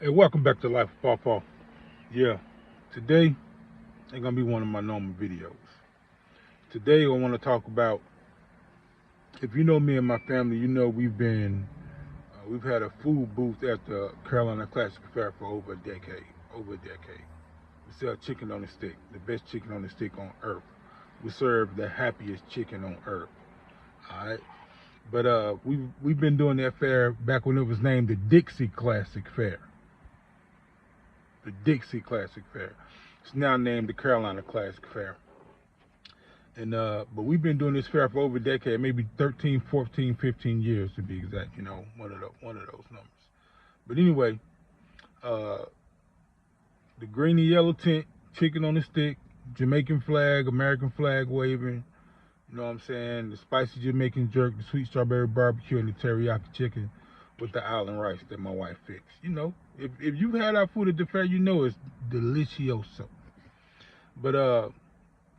Hey, welcome back to Life of Paw Paw. Yeah, today ain't gonna be one of my normal videos. Today I want to talk about. If you know me and my family, you know we've had a food booth at the Carolina Classic Fair for over a decade. Over a decade. We sell chicken on the stick, the best chicken on the stick on earth. We serve the happiest chicken on earth. All right, but we've been doing that fair back when it was named the Dixie Classic Fair. The Dixie Classic Fair. It's now named the Carolina Classic Fair. And but we've been doing this fair for over a decade, maybe 13, 14, 15 years to be exact. One of those numbers. But anyway, uh, the green and yellow tent, chicken on the stick, Jamaican flag, American flag waving. You know what I'm saying? The spicy Jamaican jerk, the sweet strawberry barbecue, and the teriyaki chicken with the island rice that my wife fixed. If you've had our food at the fair, you know it's delicioso. But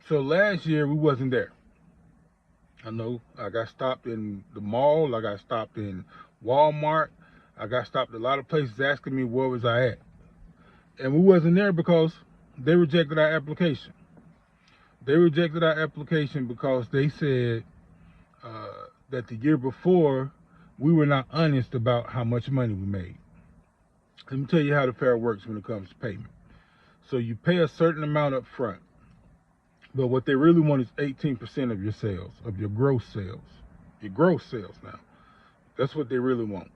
so last year we wasn't there. I know I got stopped in the mall. I got stopped in Walmart. I got stopped at a lot of places asking me where was I at. And we wasn't there because they rejected our application. They rejected our application because they said that the year before we were not honest about how much money we made. Let me tell you how the fair works when it comes to payment. So you pay a certain amount up front, but what they really want is 18% of your sales, of your gross sales. Your gross sales now. That's what they really want.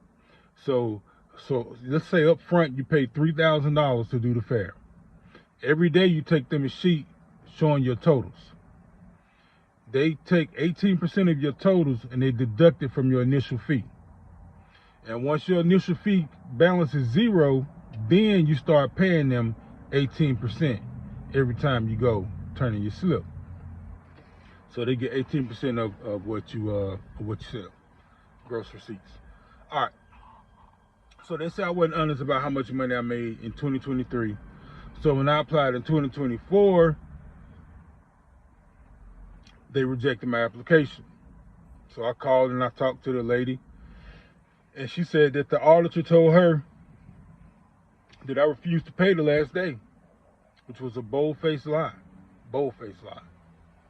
So so let's say up front you pay $3,000 to do the fair. Every day you take them a sheet showing your totals. They take 18% of your totals and they deduct it from your initial fee. And once your initial fee balance is zero, then you start paying them 18% every time you go turning your slip. So they get 18% of what you sell, gross receipts. All right. So they said I wasn't honest about how much money I made in 2023. So when I applied in 2024, they rejected my application. So I called and I talked to the lady, and she said that the auditor told her that I refused to pay the last day, which was a bold-faced lie. Bold-faced lie.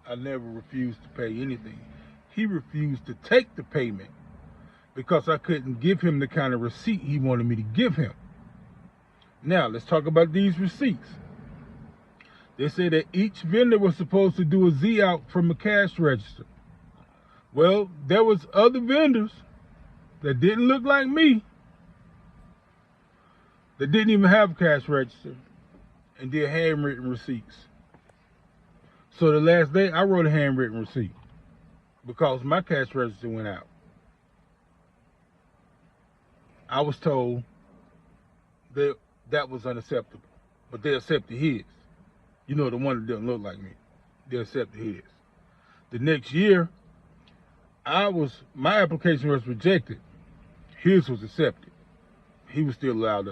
I never refused to pay anything. He refused to take the payment because I couldn't give him the kind of receipt he wanted me to give him. Now, let's talk about these receipts. They said that each vendor was supposed to do a Z out from a cash register. Well, there was other vendors that didn't look like me that didn't even have a cash register and did handwritten receipts. So the last day I wrote a handwritten receipt because my cash register went out. I was told that that was unacceptable, but they accepted his. You know, the one that didn't look like me. They accepted his. The next year, my application was rejected. His was accepted. He was still allowed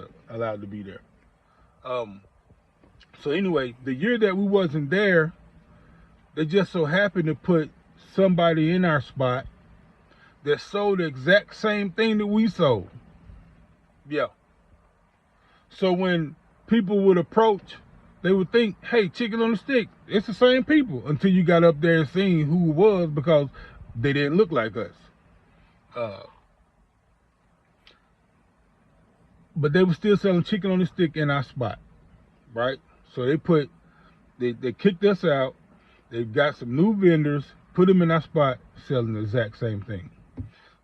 to be there. So anyway, the year that we wasn't there, they just so happened to put somebody in our spot that sold the exact same thing that we sold. Yeah. So when people would approach, they would think, hey, chicken on the stick, it's the same people, until you got up there and seen who it was because they didn't look like us. But they were still selling chicken on the stick in our spot, right? So they kicked us out. They got some new vendors, put them in our spot, selling the exact same thing.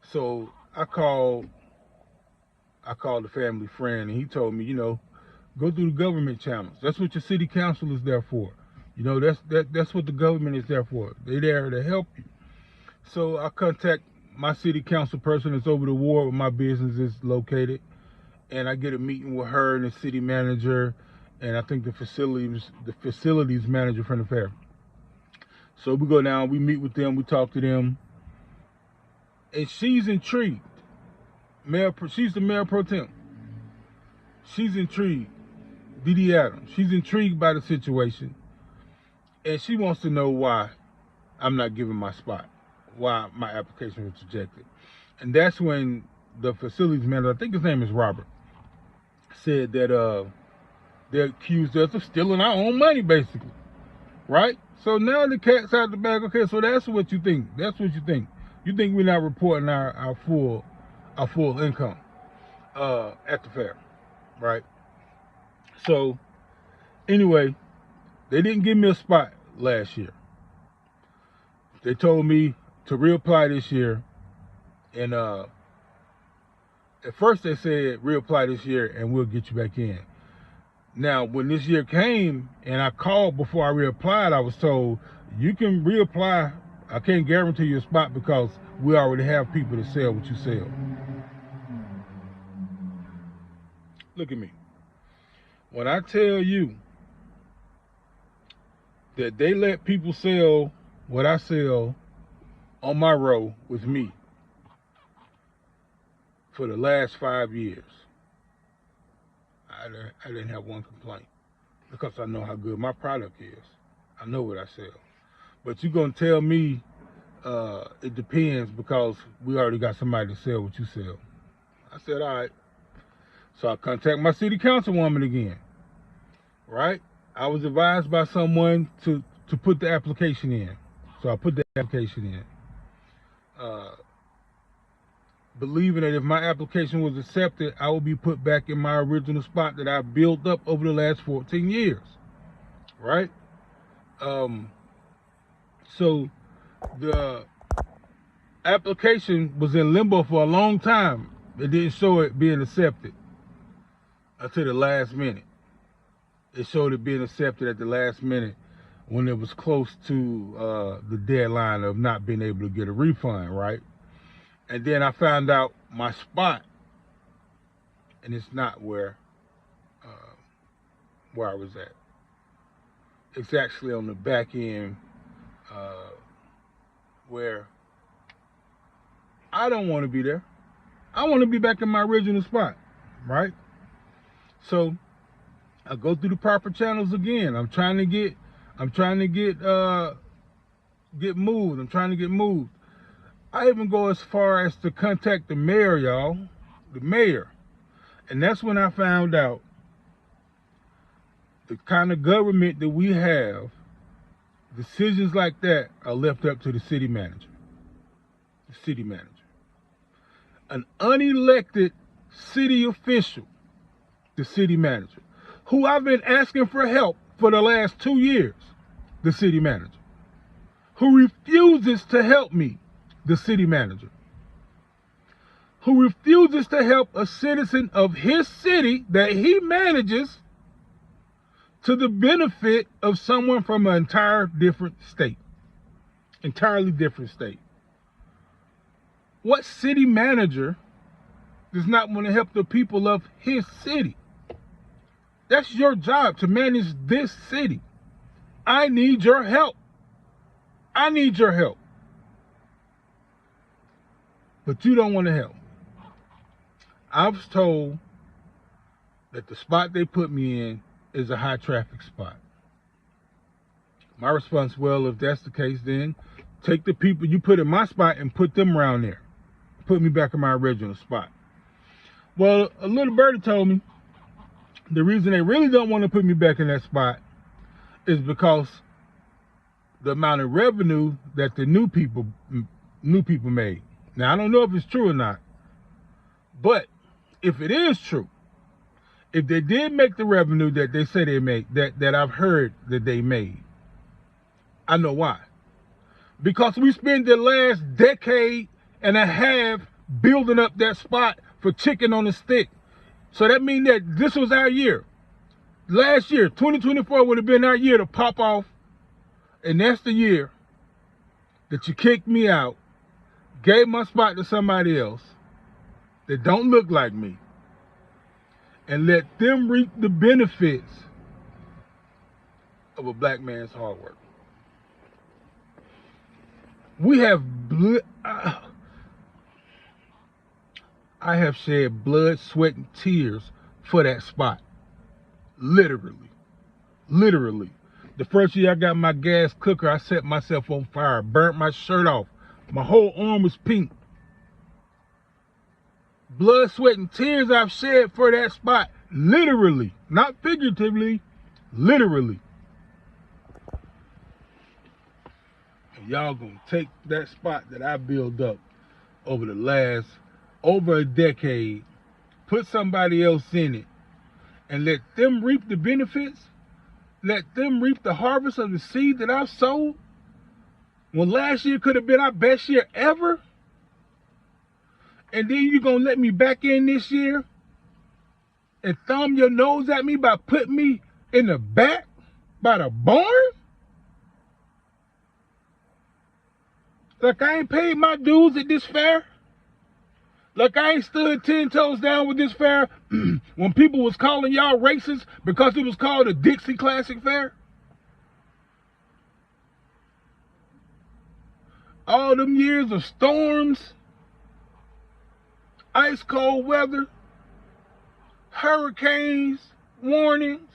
So I called a family friend, and he told me, go through the government channels. That's what your city council is there for. That's what the government is there for. They're there to help you. So I contact my city council person that's over the ward where my business is located, and I get a meeting with her and the city manager, and I think the facilities manager from the fair. So we go down, we meet with them, we talk to them, and she's intrigued. She's the mayor pro tem. She's intrigued. Dee Adams. She's intrigued by the situation, and she wants to know why I'm not giving my spot, why my application was rejected. And that's when the facilities manager, I think his name is Robert, said that they accused us of stealing our own money, basically, right? So now the cat's out the bag. Okay, so that's what you think. That's what you think. You think we're not reporting our full income at the fair, right? So anyway, they didn't give me a spot last year. They told me to reapply this year, and at first they said reapply this year and we'll get you back in. Now, when this year came and I called before I reapplied, I was told you can reapply. I can't guarantee you a spot because we already have people to sell what you sell. Look at me. When I tell you that they let people sell what I sell on my row with me for the last 5 years, I didn't have one complaint because I know how good my product is. I know what I sell. But you're going to tell me it depends because we already got somebody to sell what you sell. I said, all right. So I contact my city councilwoman again, right? I was advised by someone to put the application in. So I put the application in. Believing that if my application was accepted, I would be put back in my original spot that I built up over the last 14 years, right? So the application was in limbo for a long time. It didn't show it being accepted until the last minute. It showed it being accepted at the last minute when it was close to the deadline of not being able to get a refund, right? And then I found out my spot, and it's not where I was at. It's actually on the back end where I don't want to be there. I want to be back in my original spot, right? So I go through the proper channels again. I'm trying to get moved. I'm trying to get moved. I even go as far as to contact the mayor, y'all, the mayor. And that's when I found out the kind of government that we have, decisions like that are left up to the city manager. The city manager. An unelected city official, the city manager, who I've been asking for help for the last 2 years, the city manager, who refuses to help me, the city manager, who refuses to help a citizen of his city that he manages to the benefit of someone from an entirely different state. What city manager does not want to help the people of his city? That's your job, to manage this city. I need your help. I need your help. But you don't want to help. I was told that the spot they put me in is a high traffic spot. My response, well, if that's the case, then take the people you put in my spot and put them around there. Put me back in my original spot. Well, a little birdie told me the reason they really don't want to put me back in that spot is because the amount of revenue that the new people made. Now, I don't know if it's true or not, but if it is true, if they did make the revenue that they say they made, that I've heard that they made, I know why. Because we spent the last decade and a half building up that spot for chicken on a stick. So that means that this was our year. Last year, 2024 would have been our year to pop off. And that's the year that you kicked me out, gave my spot to somebody else that don't look like me, and let them reap the benefits of a black man's hard work. We have I have shed blood, sweat, and tears for that spot. Literally. The first year I got my gas cooker, I set myself on fire, burnt my shirt off. My whole arm was pink. Blood, sweat, and tears I've shed for that spot. Literally, not figuratively, literally. And y'all gonna take that spot that I built up over over a decade, put somebody else in it, and let them reap the benefits, let them reap the harvest of the seed that I've sowed, when last year could have been our best year ever, and then you gonna let me back in this year and thumb your nose at me by putting me in the back by the barn? Like I ain't paid my dues at this fair? Like I ain't stood 10 toes down with this fair when people was calling y'all racist because it was called a Dixie Classic Fair? All them years of storms, ice cold weather, hurricanes, warnings,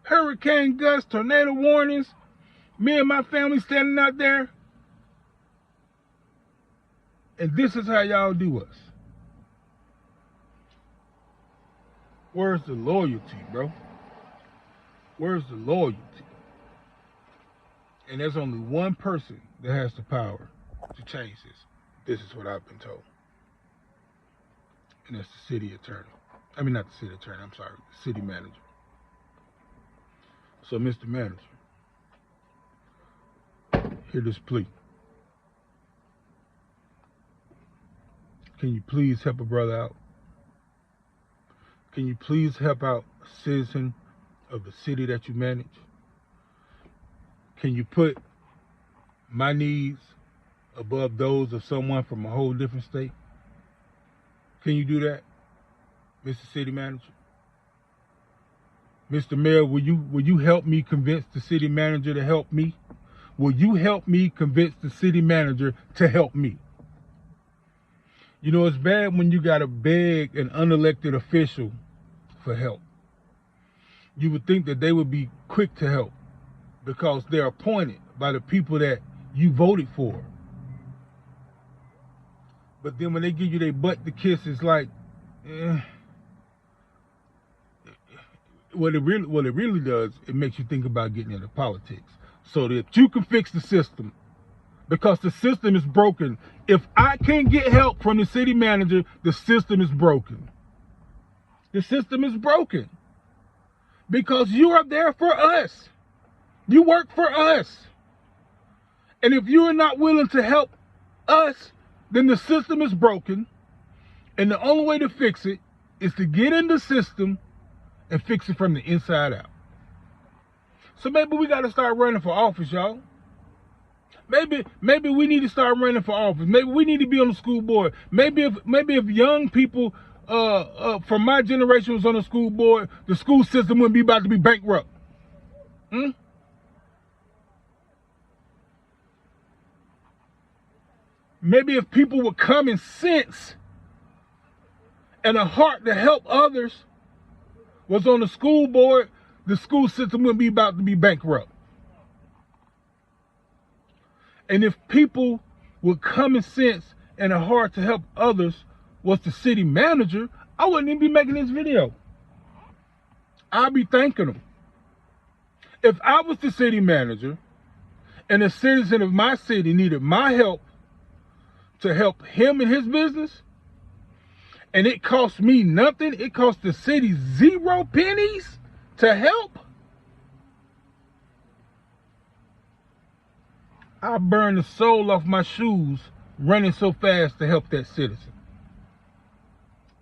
hurricane gusts, tornado warnings, me and my family standing out there, and this is how y'all do us. Where's the loyalty, bro? Where's the loyalty? And there's only one person that has the power to change this. This is what I've been told. And that's the city attorney. I mean, not the city attorney, I'm sorry, the city manager. So, Mr. Manager, hear this plea. Can you please help a brother out? Can you please help out a citizen of the city that you manage? Can you put my needs above those of someone from a whole different state? Can you do that, Mr. City Manager? Mr. Mayor, will you help me convince the city manager to help me? Will you help me convince the city manager to help me? You know, it's bad when you gotta beg an unelected official for help. You would think that they would be quick to help because they're appointed by the people that you voted for. But then when they give you their butt to kiss, it's like, what it really does, it makes you think about getting into politics so that you can fix the system, because the system is broken. If I can't get help from the city manager, the system is broken. The system is broken because you are there for us. You work for us. And if you are not willing to help us, then the system is broken. And the only way to fix it is to get in the system and fix it from the inside out. So maybe we got to start running for office, y'all. Maybe we need to start running for office. Maybe we need to be on the school board. Maybe if young people from my generation was on the school board, the school system wouldn't be about to be bankrupt. Maybe if people with common sense and a heart to help others was on the school board, the school system wouldn't be about to be bankrupt. And if people with common sense and a heart to help others was the city manager, I wouldn't even be making this video. I'd be thanking them. If I was the city manager and a citizen of my city needed my help to help him in his business, and it cost me nothing, it cost the city 0 pennies to help, I burn the sole off my shoes running so fast to help that citizen.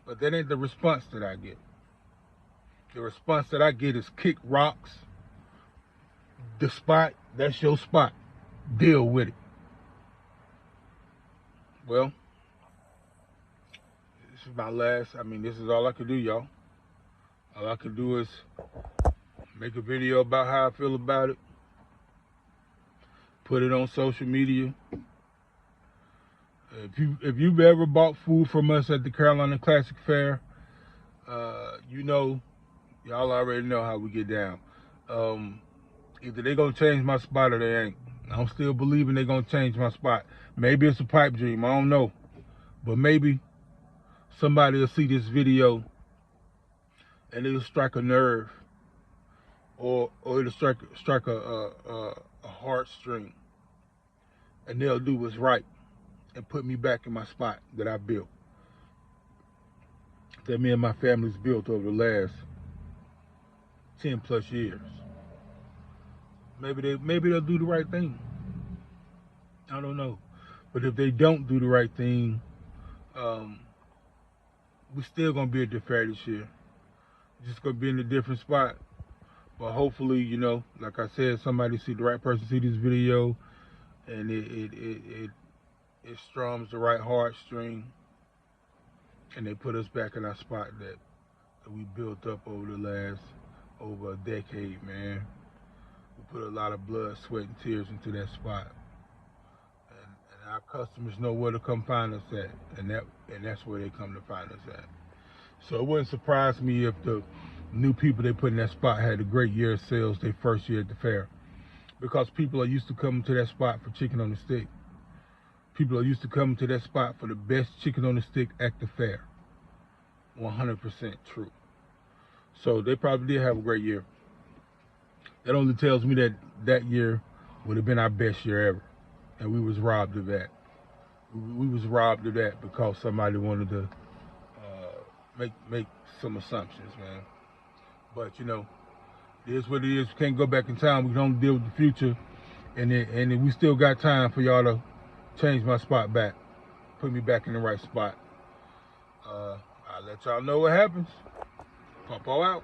But that ain't the response that I get. The response that I get is kick rocks. The spot, that's your spot. Deal with it. Well, this is my last, this is all I can do, y'all. All I can do is make a video about how I feel about it. Put it on social media. If you've ever bought food from us at the Carolina Classic Fair, y'all already know how we get down. Either they're gonna change my spot or they ain't. I'm still believing they're gonna change my spot. Maybe it's a pipe dream, I don't know. But maybe somebody will see this video and it'll strike a nerve, or it'll strike a heartstring, and they'll do what's right and put me back in my spot that I built, that me and my family's built over the last 10 plus years. Maybe they'll do the right thing. I don't know, but if they don't do the right thing, um, we're still gonna be at the fair this year. Just gonna be in a different spot. But hopefully, like I said, somebody see the right person see this video, and it strums the right heartstring, and they put us back in our spot that we built up over the last over a decade, man. We put a lot of blood, sweat, and tears into that spot, and our customers know where to come find us at, and that's where they come to find us at. So it wouldn't surprise me if the new people they put in that spot had a great year of sales their first year at the fair, because people are used to coming to that spot for chicken on the stick. People are used to coming to that spot for the best chicken on the stick at the fair. 100% true. So they probably did have a great year. That only tells me that that year would have been our best year ever, and we was robbed of that. We was robbed of that because somebody wanted to make some assumptions, man. But it is what it is. We can't go back in time. We can only deal with the future, and we still got time for y'all to change my spot back, put me back in the right spot. I'll let y'all know what happens. Paw Paw out.